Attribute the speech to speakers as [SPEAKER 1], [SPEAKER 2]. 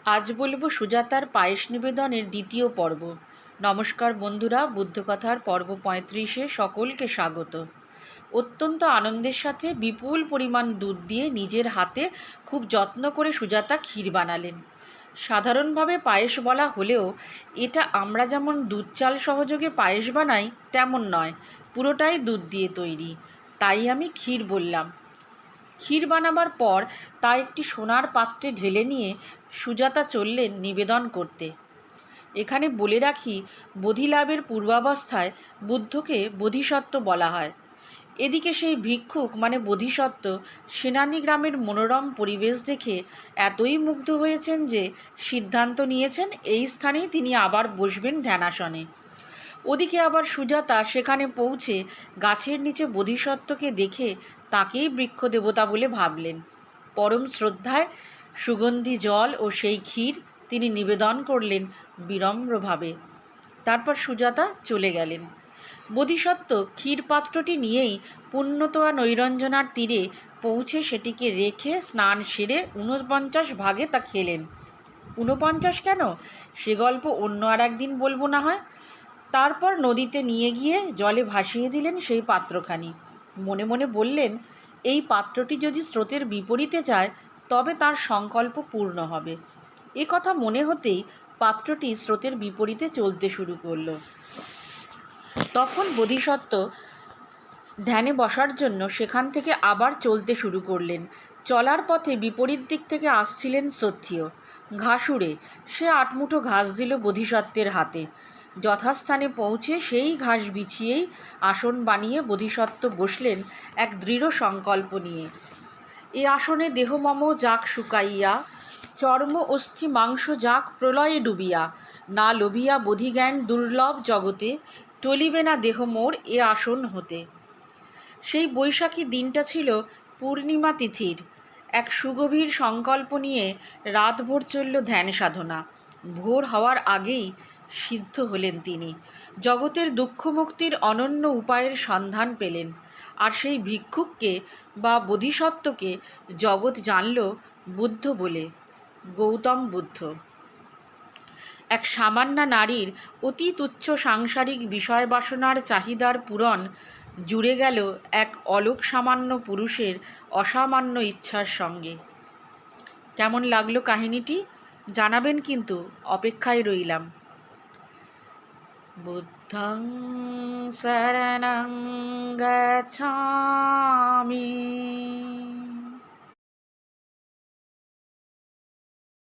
[SPEAKER 1] আজ বলবো সুজাতার পায়েস নিবেদনের দ্বিতীয় পর্ব। নমস্কার বন্ধুরা, বুদ্ধকথার পর্ব ৩৫-এ সকলকে স্বাগত। অত্যন্ত আনন্দের সাথে বিপুল পরিমাণ দুধ দিয়ে নিজের হাতে খুব যত্ন করে সুজাতা ক্ষীর বানালেন। সাধারণভাবে পায়েস বলা হলেও এটা আমরা যেমন দুধ চাল সহযোগে পায়েস বানাই তেমন নয়, পুরোটাই দুধ দিয়ে তৈরি, তাই আমি ক্ষীর বললাম। ক্ষীর বানাবার পর তা একটি সোনার পাত্রে ঢেলে নিয়ে সুজাতা চললেন নিবেদন করতে। এখানে বলে রাখি, বোধিলাভের পূর্বাবস্থায় বুদ্ধকে বোধিসত্ত্ব বলা হয়। এদিকে সেই ভিক্ষুক মানে বোধিসত্ত্ব সেনানী গ্রামের মনোরম পরিবেশ দেখে এতই মুগ্ধ হয়েছেন যে সিদ্ধান্ত নিয়েছেন এই স্থানেই তিনি আবার বসবেন ধ্যানাসনে। ওদিকে আবার সুজাতা সেখানে পৌঁছে গাছের নিচে বোধিসত্ত্বকে দেখে তাকেই বৃক্ষ দেবতা বলে ভাবলেন। পরম শ্রদ্ধায় সুগন্ধি জল ও সেই ক্ষীর তিনি নিবেদন করলেন বিনম্রভাবে। তারপর সুজাতা চলে গেলেন। বোধিসত্ত্ব ক্ষীর পাত্রটি নিয়েই পুণ্যতোয়া নৈরঞ্জনার তীরে পৌঁছে সেটিকে রেখে স্নান সেরে ৪৯ ভাগে তা খেলেন। ৪৯ কেন, সে গল্প অন্য আর একদিন বলবো না হয়। তারপর নদীতে নিয়ে গিয়ে জলে ভাসিয়ে দিলেন সেই পাত্রখানি। মনে মনে বললেন, এই পাত্রটি যদি স্রোতের বিপরীতে যায় তবে তার সংকল্প পূর্ণ হবে। এ কথা মনে হতেই পাত্রটি স্রোতের বিপরীতে চলতে শুরু করলো। তখন বোধিসত্ত্ব ধ্যানে বসার জন্য সেখান থেকে আবার চলতে শুরু করলেন। চলার পথে বিপরীত দিক থেকে আসছিলেন সত্যিও ঘাসুড়ে। সে ৮ মুঠো ঘাস দিল বোধিসত্ত্বের হাতে। যথাস্থানে পৌঁছে সেই ঘাস বিছিয়েই আসন বানিয়ে বোধিসত্ত্ব বসলেন এক দৃঢ় সংকল্প নিয়ে। এ আসনে দেহ মম যাক শুকাইয়া, চর্ম অস্থি মাংস যাক প্রলয়ে ডুবিয়া, না লোভিয়া বোধিজ্ঞান দুর্লভ জগতে, টলিবে না দেহ মোর এ আসন হতে। সেই বৈশাখী দিনটা ছিল পূর্ণিমা তিথির। এক সুগভীর সংকল্প নিয়ে রাতভর চলল ধ্যান সাধনা। ভোর হওয়ার আগেই সিদ্ধ হলেন তিনি। জগতের দুঃখ মুক্তির অনন্য উপায়ের সন্ধান পেলেন। আর সেই ভিক্ষুককে বা বোধিসত্ত্বকে জগৎ জানল বুদ্ধ বলে, গৌতম বুদ্ধ। এক সামান্যা নারীর অতি তুচ্ছ সাংসারিক বিষয় বাসনার চাহিদার পূরণ জুড়ে গেল এক অলোক সামান্য পুরুষের অসামান্য ইচ্ছার সঙ্গে। কেমন লাগলো কাহিনীটি জানাবেন, কিন্তু অপেক্ষায় রইলাম। বুদ্ধং শরণং গচ্ছামি।